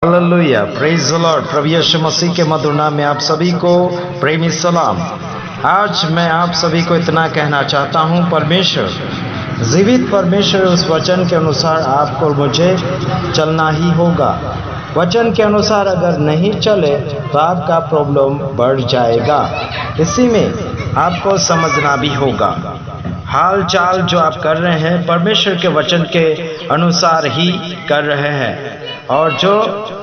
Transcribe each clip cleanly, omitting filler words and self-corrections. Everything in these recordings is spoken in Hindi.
Hallelujah, praise the Lord. प्रभु यीशु मसीह के मधुर नाम में आप सभी को प्रेमी सलाम। आज मैं आप सभी को इतना कहना चाहता हूँ, परमेश्वर, जीवित परमेश्वर, उस वचन के अनुसार आपको मुझे चलना ही होगा। वचन के अनुसार अगर नहीं चले तो आपका प्रॉब्लम बढ़ जाएगा। इसी में आपको समझना भी होगा। हाल चाल जो आप कर रहे हैं परमेश्वर के वचन के अनुसार ही कर रहे हैं, और जो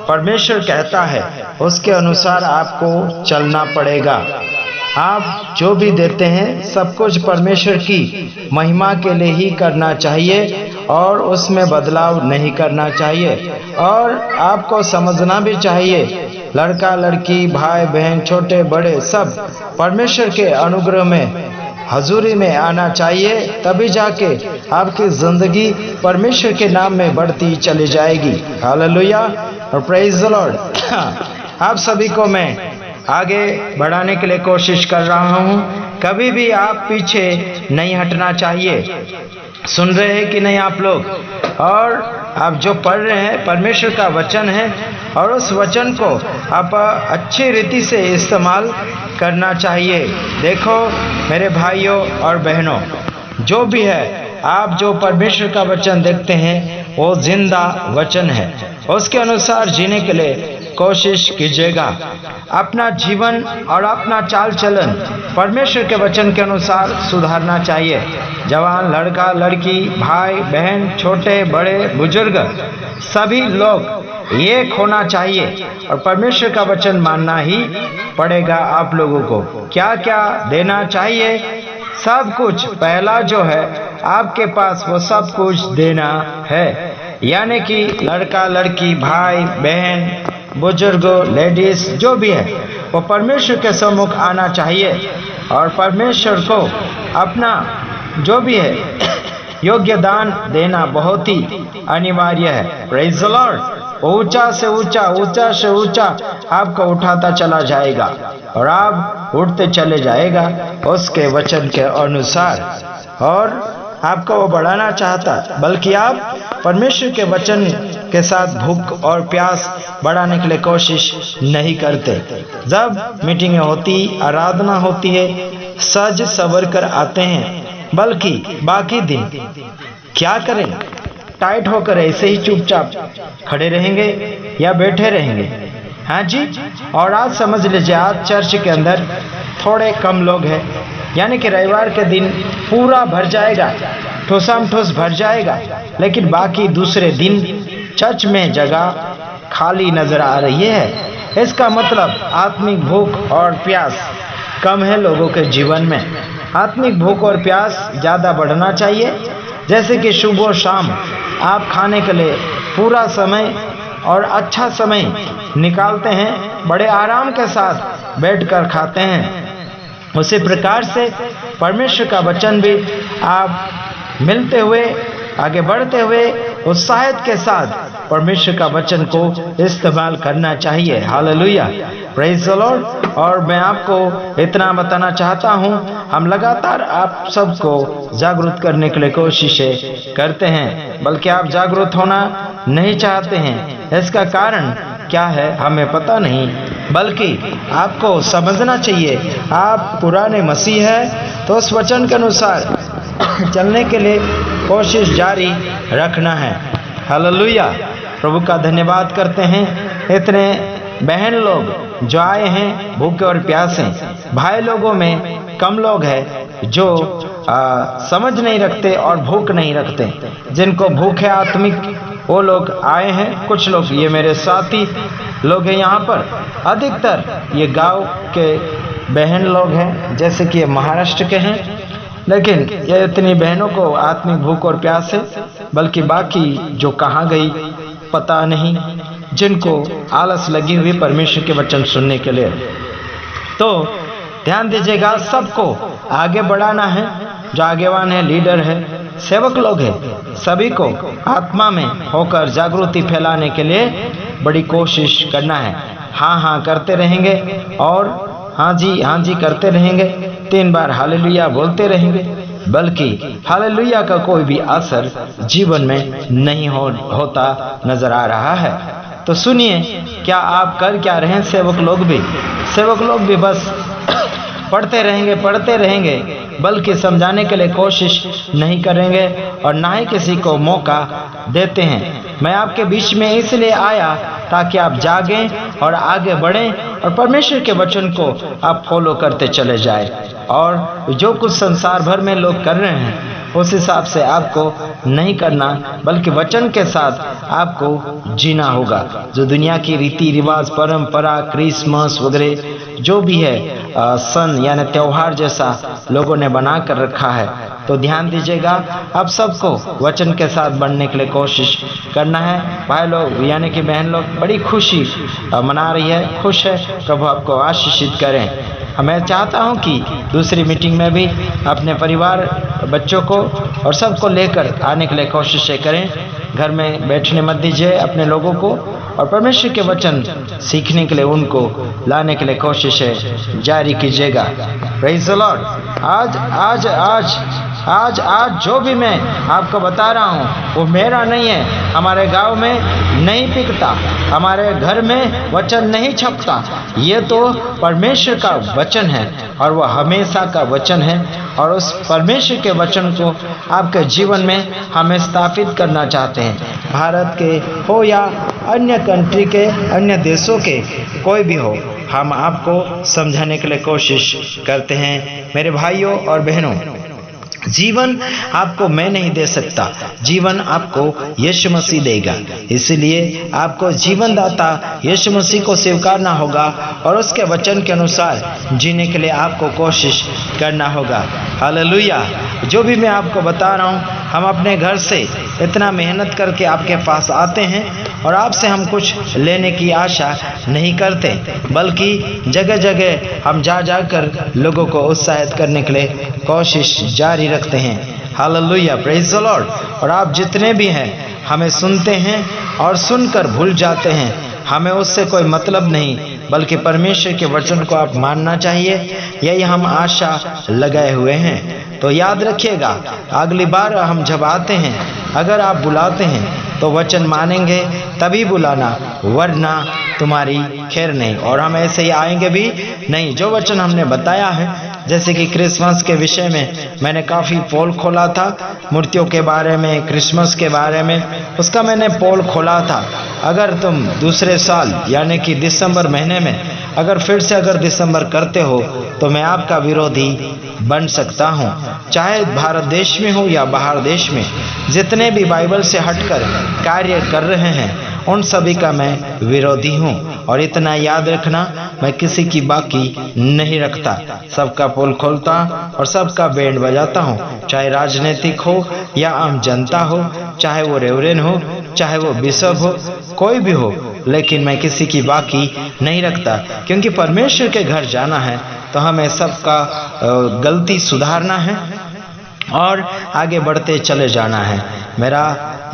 परमेश्वर कहता है उसके अनुसार आपको चलना पड़ेगा। आप जो भी देते हैं सब कुछ परमेश्वर की महिमा के लिए ही करना चाहिए और उसमें बदलाव नहीं करना चाहिए। और आपको समझना भी चाहिए, लड़का लड़की, भाई बहन, छोटे बड़े सब परमेश्वर के अनुग्रह में, हजूरी में आना चाहिए, तभी जाके आपकी जिंदगी परमेश्वर के नाम में बढ़ती चली जाएगी। हालेलुया और प्रेज द लॉर्ड। आप सभी को मैं आगे बढ़ाने के लिए कोशिश कर रहा हूँ। कभी भी आप पीछे नहीं हटना चाहिए। सुन रहे हैं कि नहीं आप लोग? और आप जो पढ़ रहे हैं परमेश्वर का वचन है, और उस वचन को आप अच्छी रीति से इस्तेमाल करना चाहिए। देखो मेरे भाइयों और बहनों, जो भी है, आप जो परमेश्वर का वचन देखते हैं वो जिंदा वचन है। उसके अनुसार जीने के लिए कोशिश कीजिएगा। अपना जीवन और अपना चाल चलन परमेश्वर के वचन के अनुसार सुधारना चाहिए। जवान, लड़का लड़की, भाई बहन, छोटे बड़े बुजुर्ग, सभी लोग एक होना चाहिए और परमेश्वर का वचन मानना ही पड़ेगा। आप लोगों को क्या क्या देना चाहिए? सब कुछ, पहला जो है आपके पास वो सब कुछ देना है। यानी कि लड़का लड़की, भाई बहन, बुजुर्ग, लेडीज, जो भी है वो परमेश्वर के सम्मुख आना चाहिए और परमेश्वर को अपना जो भी है योग्य दान देना बहुत ही अनिवार्य है। Praise the Lord. ऊंचा से ऊंचा, ऊंचा से ऊंचा आपको उठाता चला जाएगा और आप उठते चले जाएगा उसके वचन के अनुसार। और आपको वो बढ़ाना चाहता, बल्कि आप परमेश्वर के वचन के साथ भूख और प्यास बढ़ाने के लिए कोशिश नहीं करते। जब मीटिंगें होती, आराधना होती है, सज सवर कर आते हैं, बल्कि बाकी दिन क्या करें? टाइट होकर ऐसे ही चुपचाप खड़े रहेंगे या बैठे रहेंगे? हाँ जी। और आज समझ लीजिए, आज चर्च के अंदर थोड़े कम लोग हैं, यानी कि रविवार के दिन पूरा भर जाएगा, ठोसम ठोस भर जाएगा, लेकिन बाकी दूसरे दिन चर्च में जगह खाली नजर आ रही है। इसका मतलब आत्मिक भूख और प्यास कम है लोगों के जीवन में। आत्मिक भूख और प्यास ज़्यादा बढ़ना चाहिए। जैसे कि सुबह शाम आप खाने के लिए पूरा समय और अच्छा समय निकालते हैं, बड़े आराम के साथ बैठकर खाते हैं, उसी प्रकार से परमेश्वर का वचन भी आप मिलते हुए, आगे बढ़ते हुए उत्साहित के साथ परमेश्वर का वचन को इस्तेमाल करना चाहिए। Hallelujah, praise the Lord. और मैं आपको इतना बताना चाहता हूँ, हम लगातार आप सबको जागरूक करने के लिए कोशिशें करते हैं, बल्कि आप जागरूक होना नहीं चाहते हैं। इसका कारण क्या है हमें पता नहीं, बल्कि आपको समझना चाहिए आप पुराने मसीह है तो उस वचन के अनुसार चलने के लिए कोशिश जारी रखना है। हालेलुया, प्रभु का धन्यवाद करते हैं। इतने बहन लोग जो आए हैं भूखे और प्यासे, भाई लोगों में कम लोग हैं जो समझ नहीं रखते और भूख नहीं रखते। जिनको भूख है आत्मिक, वो लोग आए हैं। कुछ लोग, ये मेरे साथी लोग हैं यहाँ पर, अधिकतर ये गांव के बहन लोग हैं, जैसे कि ये महाराष्ट्र के हैं, लेकिन ये इतनी बहनों को आत्मिक भूख और प्यास है, बल्कि बाकी जो कहाँ गई पता नहीं, जिनको आलस लगी हुई परमेश्वर के वचन सुनने के लिए। तो ध्यान दीजिएगा, सबको आगे बढ़ाना है। जो आगेवान है, लीडर है, सेवक लोग हैं, सभी को आत्मा में होकर जागृति फैलाने के लिए बड़ी कोशिश करना है। हाँ हाँ करते रहेंगे और हाँ जी करते रहेंगे, 3 बार हालेलुया बोलते रहेंगे, बल्कि हालेलुया का कोई भी असर जीवन में नहीं होता नजर आ रहा है। तो सुनिए, क्या आप कर क्या रहे हैं? सेवक लोग भी बस पढ़ते रहेंगे, बल्कि समझाने के लिए कोशिश नहीं करेंगे और ना ही किसी को मौका देते हैं। मैं आपके बीच में इसलिए आया ताकि आप जागें और आगे बढ़ें और परमेश्वर के वचन को आप फॉलो करते चले जाएं। और जो कुछ संसार भर में लोग कर रहे हैं उस हिसाब से आपको नहीं करना, बल्कि वचन के साथ आपको जीना होगा। जो दुनिया की रीति रिवाज, परंपरा, क्रिसमस वगैरह जो भी है सन यानी त्योहार जैसा लोगों ने बना कर रखा है, तो ध्यान दीजिएगा, आप सबको वचन के साथ बढ़ने के लिए कोशिश करना है। भाई लोग यानी कि बहन लोग बड़ी खुशी मना रही है, खुश है। प्रभु आपको आशीषित करें। मैं चाहता हूं कि दूसरी मीटिंग में भी अपने परिवार, बच्चों को और सबको लेकर आने के लिए कोशिशें करें। घर में बैठने मत दीजिए अपने लोगों को, और परमेश्वर के वचन सीखने के लिए उनको लाने के लिए कोशिशें जारी कीजिएगा। Praise the Lord. आज जो भी मैं आपको बता रहा हूँ वो मेरा नहीं है। हमारे गांव में नहीं बिकता, हमारे घर में वचन नहीं छपता। ये तो परमेश्वर का वचन है और वह हमेशा का वचन है, और उस परमेश्वर के वचन को आपके जीवन में हमें स्थापित करना चाहते हैं। भारत के हो या अन्य कंट्री के, अन्य देशों के कोई भी हो, हम आपको समझाने के लिए कोशिश करते हैं। मेरे भाइयों और बहनों, जीवन आपको मैं नहीं दे सकता, जीवन आपको यीशु मसीह देगा। इसलिए आपको जीवन दाता यीशु मसीह को स्वीकारना होगा और उसके वचन के अनुसार जीने के लिए आपको कोशिश करना होगा। हालेलुया। जो भी मैं आपको बता रहा हूँ, हम अपने घर से इतना मेहनत करके आपके पास आते हैं और आपसे हम कुछ लेने की आशा नहीं करते, बल्कि जगह जगह हम जा कर लोगों को उत्साहित करने के लिए कोशिश जारी रखते हैं। Hallelujah, praise the Lord. और आप जितने भी हैं हमें सुनते हैं और सुनकर भूल जाते हैं। हमें उससे कोई मतलब नहीं, बल्कि परमेश्वर के वचन को आप मानना चाहिए, यही हम आशा लगाए हुए हैं। तो याद रखिएगा, अगली बार हम जब आते हैं, अगर आप बुलाते हैं तो वचन मानेंगे तभी बुलाना, वरना तुम्हारी खैर नहीं। और हम ऐसे ही आएंगे भी नहीं। जो वचन हमने बताया है, जैसे कि क्रिसमस के विषय में मैंने काफ़ी पोल खोला था, मूर्तियों के बारे में, क्रिसमस के बारे में, उसका मैंने पोल खोला था। अगर तुम दूसरे साल यानी कि दिसंबर महीने में अगर फिर से दिसंबर करते हो तो मैं आपका विरोधी बन सकता हूँ। चाहे भारत देश में हो या बाहर देश में, जितने भी बाइबल से हटकर कार्य कर रहे हैं उन सभी का मैं विरोधी हूँ। और इतना याद रखना, मैं किसी की बाकी नहीं रखता, सबका पोल खोलता और सबका बैंड बजाता हूँ। चाहे राजनीतिक हो या आम जनता हो, चाहे वो रेवरेन हो, चाहे वो बिशप हो, कोई भी हो, लेकिन मैं किसी की बाकी नहीं रखता। क्योंकि परमेश्वर के घर जाना है तो हमें सबका गलती सुधारना है और आगे बढ़ते चले जाना है। मेरा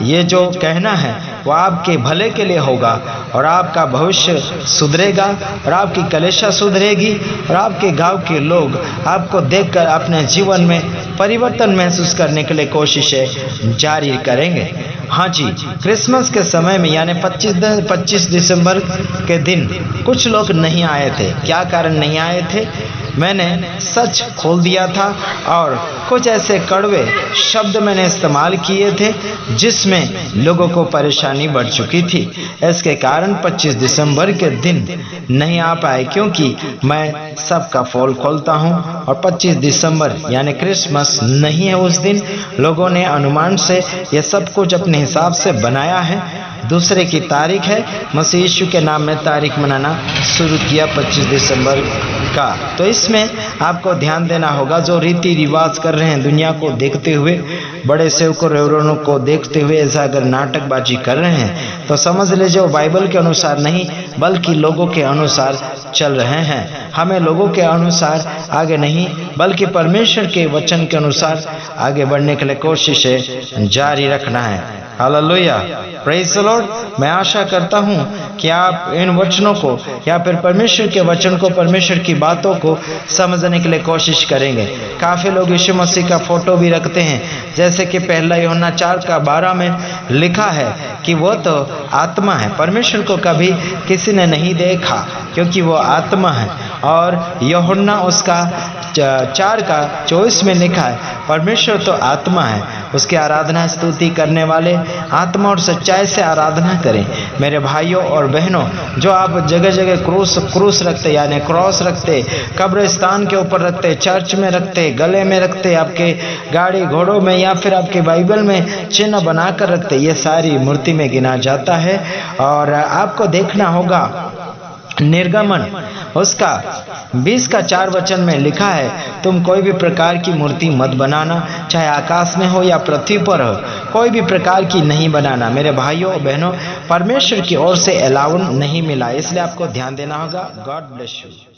ये जो कहना है वो आपके भले के लिए होगा, और आपका भविष्य सुधरेगा, और आपकी कलेशा सुधरेगी, और आपके गांव के लोग आपको देखकर अपने जीवन में परिवर्तन महसूस करने के लिए कोशिशें जारी करेंगे। हाँ जी, क्रिसमस के समय में यानी 25 दिसंबर के दिन कुछ लोग नहीं आए थे। क्या कारण नहीं आए थे? मैंने सच खोल दिया था और कुछ ऐसे कड़वे शब्द मैंने इस्तेमाल किए थे जिसमें लोगों को परेशानी बढ़ चुकी थी। इसके कारण 25 दिसंबर के दिन नहीं आ पाए, क्योंकि मैं सबका पोल खोलता हूं और 25 दिसंबर यानी क्रिसमस नहीं है उस दिन। लोगों ने अनुमान से यह सब कुछ अपने हिसाब से बनाया है। दूसरे की तारीख है, मसीह यीशु के नाम में तारीख मनाना शुरू किया 25 दिसंबर का। तो इसमें आपको ध्यान देना होगा, जो रीति रिवाज कर रहे हैं दुनिया को देखते हुए, बड़े सेवकों रेवरों को देखते हुए ऐसा अगर नाटकबाजी कर रहे हैं तो समझ लीजिए वो बाइबल के अनुसार नहीं बल्कि लोगों के अनुसार चल रहे हैं। हमें लोगों के अनुसार आगे नहीं बल्कि परमेश्वर के वचन के अनुसार आगे बढ़ने के लिए कोशिशें जारी रखना है। Hallelujah, praise the Lord. मैं आशा करता हूं कि आप इन वचनों को या फिर परमेश्वर के वचन को, परमेश्वर की बातों को समझने के लिए कोशिश करेंगे। काफ़ी लोग यीशु मसीह का फोटो भी रखते हैं, जैसे कि पहला यूहन्ना 4:12 में लिखा है कि वो तो आत्मा है, परमेश्वर को कभी किसी ने नहीं देखा क्योंकि वो आत्मा है। और यूहन्ना उसका 4:24 में लिखा है परमेश्वर तो आत्मा है, उसकी आराधना स्तुति करने वाले आत्मा और सच्चाई से आराधना करें। मेरे भाइयों और बहनों, जो आप जगह जगह क्रूस रखते यानी क्रॉस रखते, कब्रिस्तान के ऊपर रखते, चर्च में रखते, गले में रखते, आपके गाड़ी घोड़ों में या फिर आपके बाइबल में चिन्ह बनाकर रखते, ये सारी मूर्ति में गिना जाता है। और आपको देखना होगा निर्गमन उसका 20:4 वचन में लिखा है, तुम कोई भी प्रकार की मूर्ति मत बनाना, चाहे आकाश में हो या पृथ्वी पर हो, कोई भी प्रकार की नहीं बनाना। मेरे भाइयों बहनों, परमेश्वर की ओर से अलाउड नहीं मिला, इसलिए आपको ध्यान देना होगा। God bless you.